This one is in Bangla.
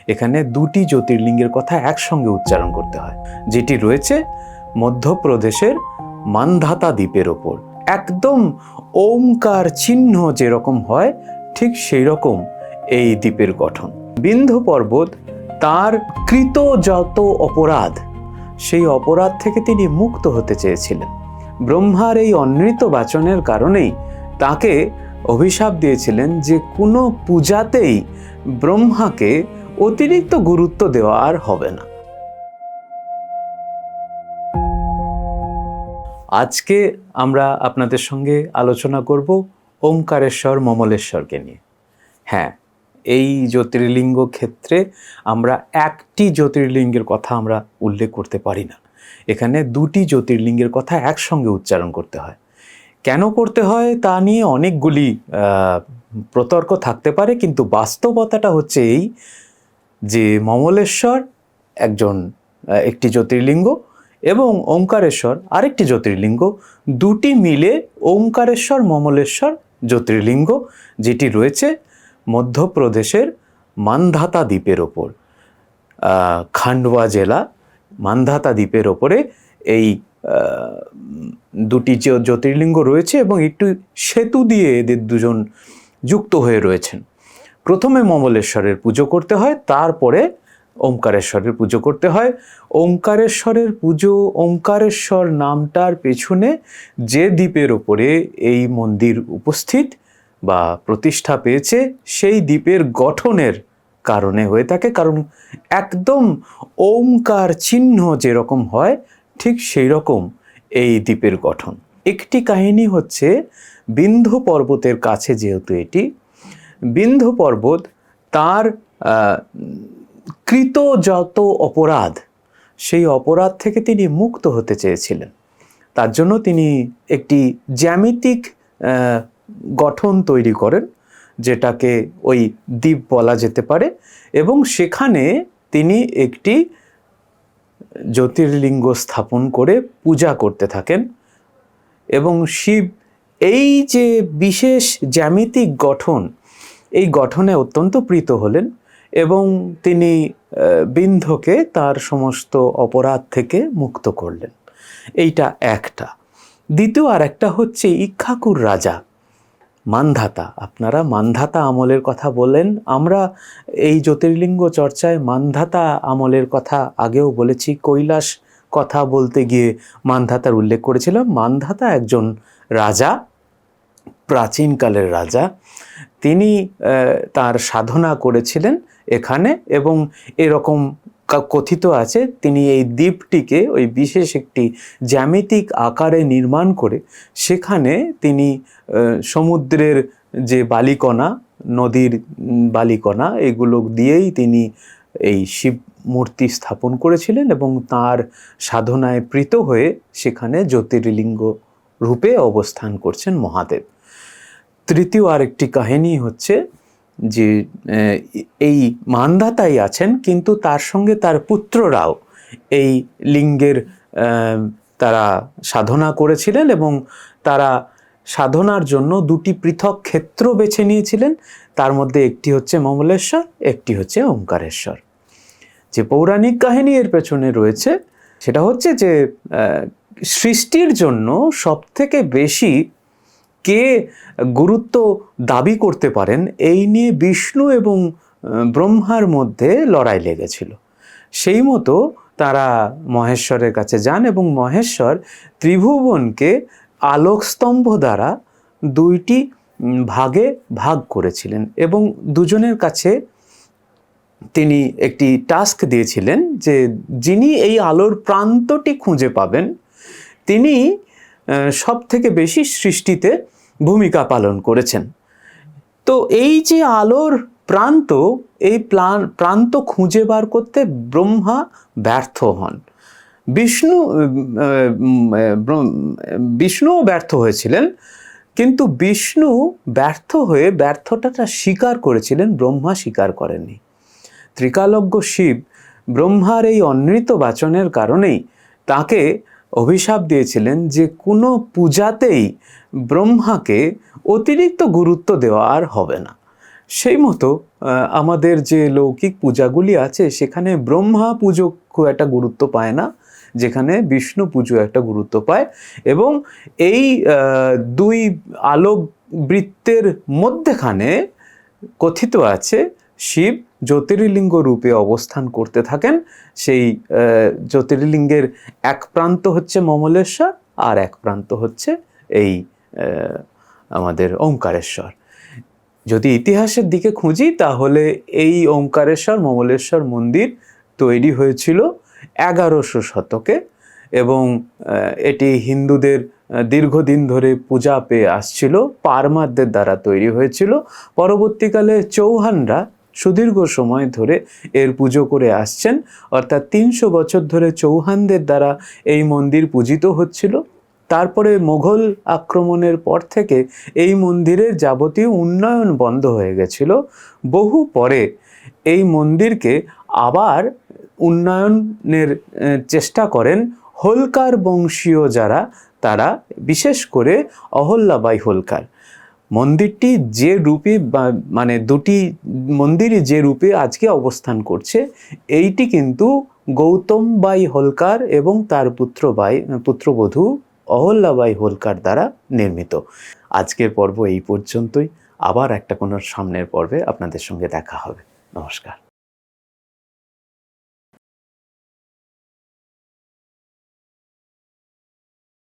এখানে দুটি জ্যোতির্লিঙ্গের কথা একসঙ্গে উচ্চারণ করতে হয়, যেটি রয়েছে মধ্যপ্রদেশের মান্ধাতা দ্বীপের ওপর। একদম ওমকার চিহ্ন যেরকম হয় ঠিক সেই রকম এই দ্বীপের গঠন। বিন্ধ্য পর্বত তার কৃত যত অপরাধ, সেই অপরাধ থেকে তিনি মুক্ত হতে চেয়েছিলেন। ব্রহ্মার এই অনৃত বাচনের কারণেই তাকে অভিশাপ দিয়েছিলেন যে কোনো পূজাতেই ব্রহ্মাকে অতিরিক্ত গুরুত্ব দেওয়া আর হবে না। আজকে আমরা আপনাদের সঙ্গে আলোচনা করব ওমকারেশ্বর মমলেশ্বরকে নিয়ে। হ্যাঁ, এই জ্যোতির্লিঙ্গ ক্ষেত্রে আমরা একটি জ্যোতির্লিঙ্গের কথা আমরা উল্লেখ করতে পারি না, এখানে দুটি জ্যোতির্লিঙ্গের কথা একসঙ্গে উচ্চারণ করতে হয়। কেন করতে হয় তা নিয়ে অনেকগুলি প্রতর্ক থাকতে পারে, কিন্তু বাস্তবতাটা হচ্ছে এই যে মমলেশ্বর একটি জ্যোতির্লিঙ্গ এবং ওমকারেশ্বর আরেকটি জ্যোতির্লিঙ্গ, দুটি মিলে ওমকারেশ্বর মমলেশ্বর জ্যোতির্লিঙ্গ, যেটি রয়েছে মধ্যপ্রদেশের মান্ধাতা দ্বীপের ওপর, খান্ডওয়া জেলা মান্ধাতা দ্বীপের ওপরে এই দুটি জ্যোতির্লিঙ্গ রয়েছে এবং একটু সেতু দিয়ে এদের দুজন যুক্ত হয়ে রয়েছেন। প্রথমে মমলেশ্বরের পুজো করতে হয়, তারপরে ওমকারেশ্বরের পুজো করতে হয়। ওমকারেশ্বরের পুজো, ওমকারেশ্বর নামটার পেছনে যে দ্বীপের ওপরে এই মন্দির উপস্থিত বা প্রতিষ্ঠা পেয়েছে সেই দ্বীপের গঠনের কারণে হয়ে থাকে, কারণ একদম ওমকার চিহ্ন যেরকম হয় ঠিক সেই রকম এই দ্বীপের গঠন। একটি কাহিনী হচ্ছে বিন্ধ্য পর্বতের কাছে, যেহেতু এটি বিন্ধ্য পর্বত তার কৃত যত অপরাধ, সেই অপরাধ থেকে তিনি মুক্ত হতে চেয়েছিলেন। তার জন্য তিনি একটি জ্যামিতিক গঠন তৈরি করেন, যেটাকে ওই দ্বীপ বলা যেতে পারে, এবং সেখানে তিনি একটি জ্যোতির্লিঙ্গ স্থাপন করে পূজা করতে থাকেন। এবং শিব এই যে বিশেষ জ্যামিতিক গঠন, এই গঠনে অত্যন্ত প্রীত হলেন এবং তিনি বিন্ধ্যকে তার সমস্ত অপরাধ থেকে মুক্ত করলেন। এইটা একটা। দ্বিতীয় আর একটা হচ্ছে ইক্ষ্বাকুর রাজা মান্ধাতা। আপনারা মান্ধাতা আমলের কথা বলেন, আমরা এই জ্যোতির্লিঙ্গ চর্চায় মান্ধাতা আমলের কথা আগেও বলেছি। কৈলাস কথা বলতে গিয়ে মান্ধাতার উল্লেখ করেছিলাম। মান্ধাতা একজন রাজা, প্রাচীনকালের রাজা। তিনি তার সাধনা করেছিলেন এখানে, এবং এরকম কথিত আছে তিনি এই দ্বীপটিকে ওই বিশেষ একটি জ্যামিতিক আকারে নির্মাণ করে সেখানে তিনি সমুদ্রের যে বালিকণা, নদীর বালিকণা, এগুলো দিয়েই তিনি এই শিব মূর্তি স্থাপন করেছিলেন এবং তার সাধনায় প্রীত হয়ে সেখানে জ্যোতির্লিঙ্গ রূপে অবস্থান করছেন মহাদেব। তৃতীয় আরেকটি কাহিনী হচ্ছে যে এই মান্ধাতাই আছেন, কিন্তু তার সঙ্গে তার পুত্ররাও এই লিঙ্গের তারা সাধনা করেছিলেন এবং তারা সাধনার জন্য দুটি পৃথক ক্ষেত্র বেছে নিয়েছিলেন। তার মধ্যে একটি হচ্ছে মমলেশ্বর, একটি হচ্ছে ওমকারেশ্বর। যে পৌরাণিক কাহিনী এর পেছনে রয়েছে সেটা হচ্ছে যে সৃষ্টির জন্য সবথেকে বেশি কে গুরুত্ব দাবি করতে পারেন এই নিয়ে বিষ্ণু এবং ব্রহ্মার মধ্যে লড়াই লেগেছিল। সেই মতো তারা মহেশ্বরের কাছে যান এবং মহেশ্বর ত্রিভুবনকে আলোকস্তম্ভ দ্বারা দুইটি ভাগে ভাগ করেছিলেন এবং দুজনের কাছে তিনি একটি টাস্ক দিয়েছিলেন যে যিনি এই আলোর প্রান্তটি খুঁজে পাবেন তিনি সব থেকে বেশি সৃষ্টিতে ভূমিকা পালন করেছেন। তো এই যে আলোর প্রান্ত, এই প্রান্ত খুঁজে বার করতে ব্রহ্মা ব্যর্থ হন, বিষ্ণুও ব্যর্থ হয়েছিলেন, কিন্তু বিষ্ণু ব্যর্থ হয়ে ব্যর্থতাটা স্বীকার করেছিলেন, ব্রহ্মা স্বীকার করেননি। ত্রিকালজ্ঞ শিব ব্রহ্মার এই অনৃত বাচনের কারণেই তাকে অভিশাপ দিয়েছিলেন যে কোনো পূজাতেই ব্রহ্মাকে অতিরিক্ত গুরুত্ব দেওয়া আর হবে না। সেই মতো আমাদের যে লৌকিক পূজাগুলি আছে সেখানে ব্রহ্মা পুজো খুব একটা গুরুত্ব পায় না, যেখানে বিষ্ণু পুজো একটা গুরুত্ব পায়। এবং এই দুই আলোক বৃত্তের মধ্যেখানে কথিত আছে শিব জ্যোতির্লিঙ্গ রূপে অবস্থান করতে থাকেন। সেই জ্যোতির্লিঙ্গের এক প্রান্ত হচ্ছে মমলেশ্বর, আর এক প্রান্ত হচ্ছে এই আমাদের ওঙ্কারেশ্বর। যদি ইতিহাসের দিকে খুঁজি তাহলে এই ওঙ্কারেশ্বর মমলেশ্বর মন্দির তৈরি হয়েছিল 1100 শতকে, এবং এটি হিন্দুদের দীর্ঘদিন ধরে পূজা পেয়ে আসছিল, পারমারদের দ্বারা তৈরি হয়েছিল। পরবর্তীকালে চৌহানরা সুদীর্ঘ সময় ধরে এর পুজো করে আসছেন, অর্থাৎ 300 বছর ধরে চৌহানদের দ্বারা এই মন্দির পূজিত হচ্ছিল। তারপরে মোঘল আক্রমণের পর থেকে এই মন্দিরের যাবতীয় উন্নয়ন বন্ধ হয়ে গেছিল। বহু পরে এই মন্দিরকে আবার উন্নয়নের চেষ্টা করেন হোলকার বংশীয় যারা, তারা, বিশেষ করে অহল্যাবাই হোলকার। মন্দিরটি যে রূপে মানে দুটি মন্দিরই যে রূপে আজকে অবস্থান করছে, এইটি কিন্তু গৌতম বাই হোলকার এবং তার পুত্রবধূ অহল্যাবাই হোলকার দ্বারা নির্মিত। আজকের পর্ব এই পর্যন্তই। আবার একটা কোনো সামনের পর্বে আপনাদের সঙ্গে দেখা হবে। নমস্কার।